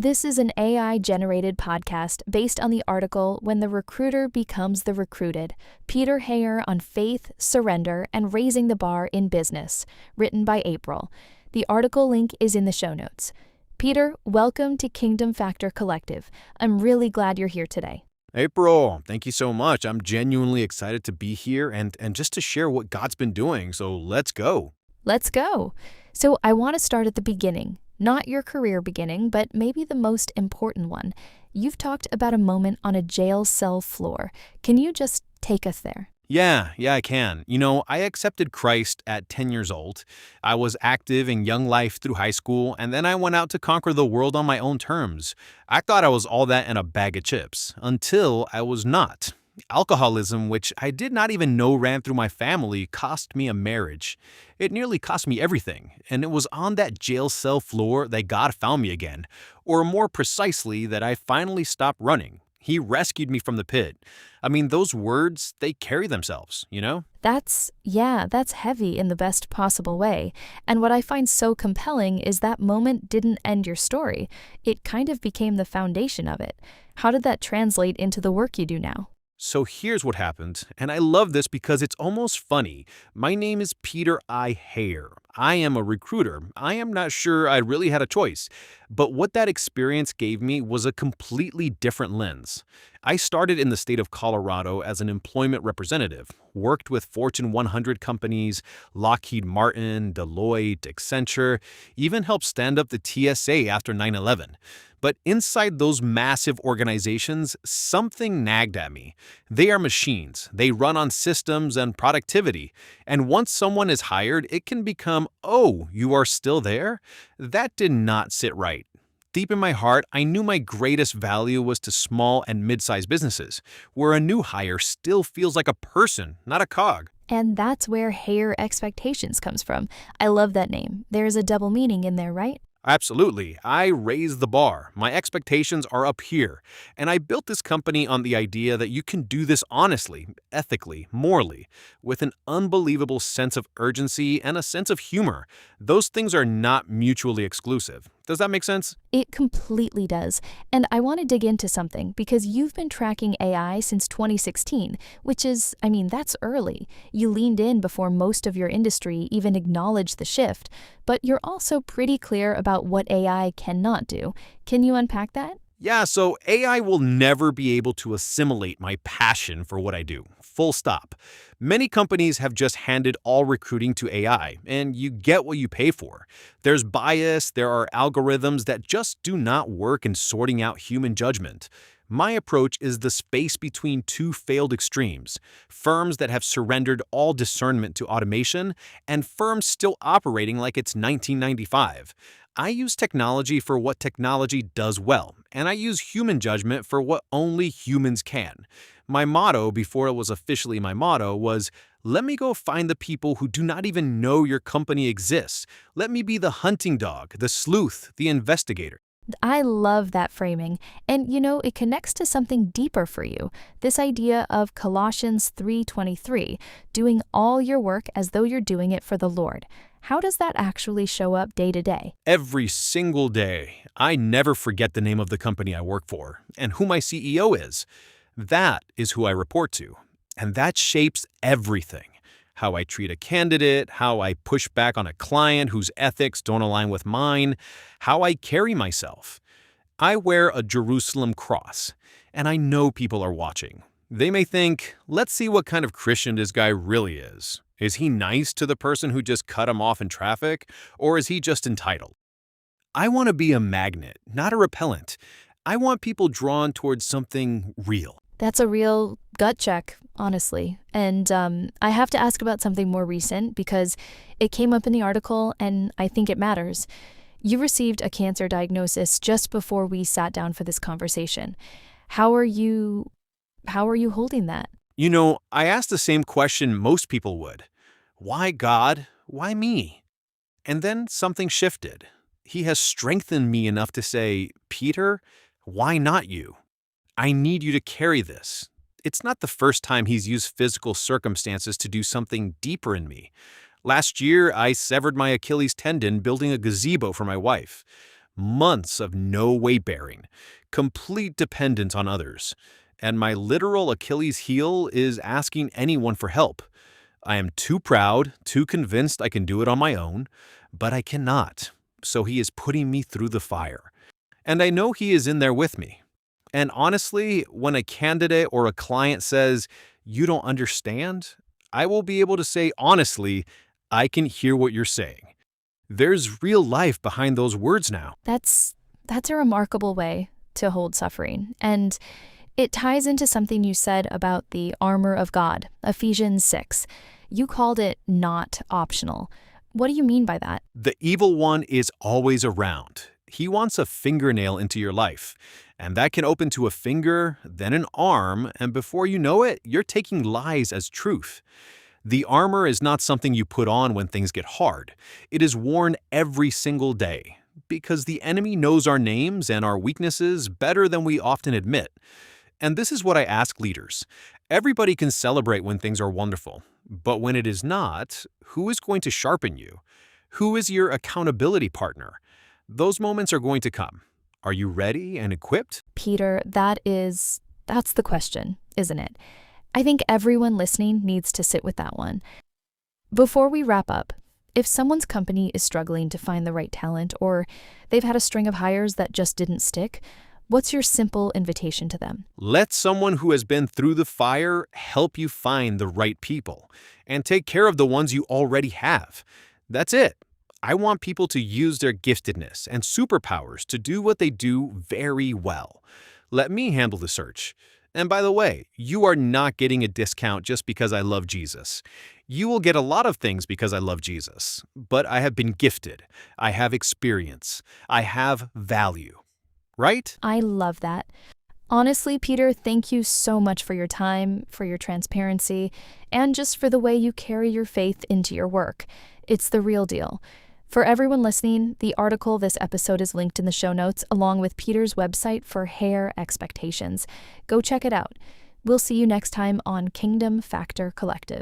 This is an AI-generated podcast based on the article When the Recruiter Becomes the Recruited, Peter Hayer on Faith, Surrender, and Raising the Bar in Business, written by April. The article link is in the show notes. Peter, welcome to Kingdom Factor Collective. I'm really glad you're here today. April, thank you so much. I'm genuinely excited to be here and just to share what God's been doing, so let's go. Let's go. So I want to start at the beginning. Not your career beginning, but maybe the most important one. You've talked about a moment on a jail cell floor. Can you just take us there? Yeah, I can. I accepted Christ at 10 years old. I was active in young life through high school, and then I went out to conquer the world on my own terms. I thought I was all that in a bag of chips, until I was not. Alcoholism, which I did not even know ran through my family, cost me a marriage. It nearly cost me everything, and it was on that jail cell floor that God found me again, or more precisely, that I finally stopped running. He rescued me from the pit. I mean, those words, they carry themselves, you know? That's heavy in the best possible way. And what I find so compelling is that moment didn't end your story. It kind of became the foundation of it. How did that translate into the work you do now? So here's what happened, and I love this because it's almost funny. My name is Peter I. Hayer. I am a recruiter. I am not sure I really had a choice. But what that experience gave me was a completely different lens. I started in the state of Colorado as an employment representative, worked with Fortune 100 companies, Lockheed Martin, Deloitte, Accenture, even helped stand up the TSA after 9/11. But inside those massive organizations, something nagged at me. They are machines. They run on systems and productivity. And once someone is hired, it can become, oh, you are still there? That did not sit right. Deep in my heart, I knew my greatest value was to small and mid-sized businesses, where a new hire still feels like a person, not a cog. And that's where Hayer Expectations comes from. I love that name. There's a double meaning in there, right? Absolutely. I raise the bar. My expectations are up here. And I built this company on the idea that you can do this honestly, ethically, morally, with an unbelievable sense of urgency and a sense of humor. Those things are not mutually exclusive. Does that make sense? It completely does. And I want to dig into something because you've been tracking AI since 2016, which is, that's early. You leaned in before most of your industry even acknowledged the shift, but you're also pretty clear about what AI cannot do. Can you unpack that? Yeah, so AI will never be able to assimilate my passion for what I do. Full stop. Many companies have just handed all recruiting to AI, and you get what you pay for. There's bias, there are algorithms that just do not work in sorting out human judgment. My approach is the space between two failed extremes, firms that have surrendered all discernment to automation and firms still operating like it's 1995. I use technology for what technology does well, and I use human judgment for what only humans can. My motto, before it was officially my motto, was, let me go find the people who do not even know your company exists. Let me be the hunting dog, the sleuth, the investigator. I love that framing. And it connects to something deeper for you. This idea of Colossians 3:23, doing all your work as though you're doing it for the Lord. How does that actually show up day to day? Every single day, I never forget the name of the company I work for and who my CEO is. That is who I report to. And that shapes everything. How I treat a candidate, how I push back on a client whose ethics don't align with mine, how I carry myself. I wear a Jerusalem cross, and I know people are watching. They may think, let's see what kind of Christian this guy really is. Is he nice to the person who just cut him off in traffic, or is he just entitled? I want to be a magnet, not a repellent. I want people drawn towards something real. That's a real gut check, honestly. And I have to ask about something more recent because it came up in the article and I think it matters. You received a cancer diagnosis just before we sat down for this conversation. How are you holding that? I asked the same question most people would. Why God? Why me? And then something shifted. He has strengthened me enough to say, Peter, why not you? I need you to carry this. It's not the first time he's used physical circumstances to do something deeper in me. Last year, I severed my Achilles tendon building a gazebo for my wife. months of no weight bearing, complete dependence on others. And my literal Achilles heel is asking anyone for help. I am too proud, too convinced I can do it on my own, but I cannot. So he is putting me through the fire. And I know he is in there with me. And honestly, when a candidate or a client says, "You don't understand," I will be able to say honestly, "I can hear what you're saying." There's real life behind those words now. That's a remarkable way to hold suffering. And it ties into something you said about the armor of God, Ephesians 6. You called it not optional. What do you mean by that? The evil one is always around. He wants a fingernail into your life, and that can open to a finger, then an arm, and before you know it, you're taking lies as truth. The armor is not something you put on when things get hard. It is worn every single day, because the enemy knows our names and our weaknesses better than we often admit. And this is what I ask leaders. Everybody can celebrate when things are wonderful, but when it is not, who is going to sharpen you? Who is your accountability partner? Those moments are going to come. Are you ready and equipped? Peter, that's the question, isn't it? I think everyone listening needs to sit with that one. Before we wrap up, if someone's company is struggling to find the right talent or they've had a string of hires that just didn't stick, what's your simple invitation to them? Let someone who has been through the fire help you find the right people and take care of the ones you already have. That's it. I want people to use their giftedness and superpowers to do what they do very well. Let me handle the search. And by the way, you are not getting a discount just because I love Jesus. You will get a lot of things because I love Jesus, but I have been gifted. I have experience. I have value. Right? I love that. Honestly, Peter, thank you so much for your time, for your transparency, and just for the way you carry your faith into your work. It's the real deal. For everyone listening, the article this episode is linked in the show notes, along with Peter's website for hair expectations. Go check it out. We'll see you next time on Kingdom Factor Collective.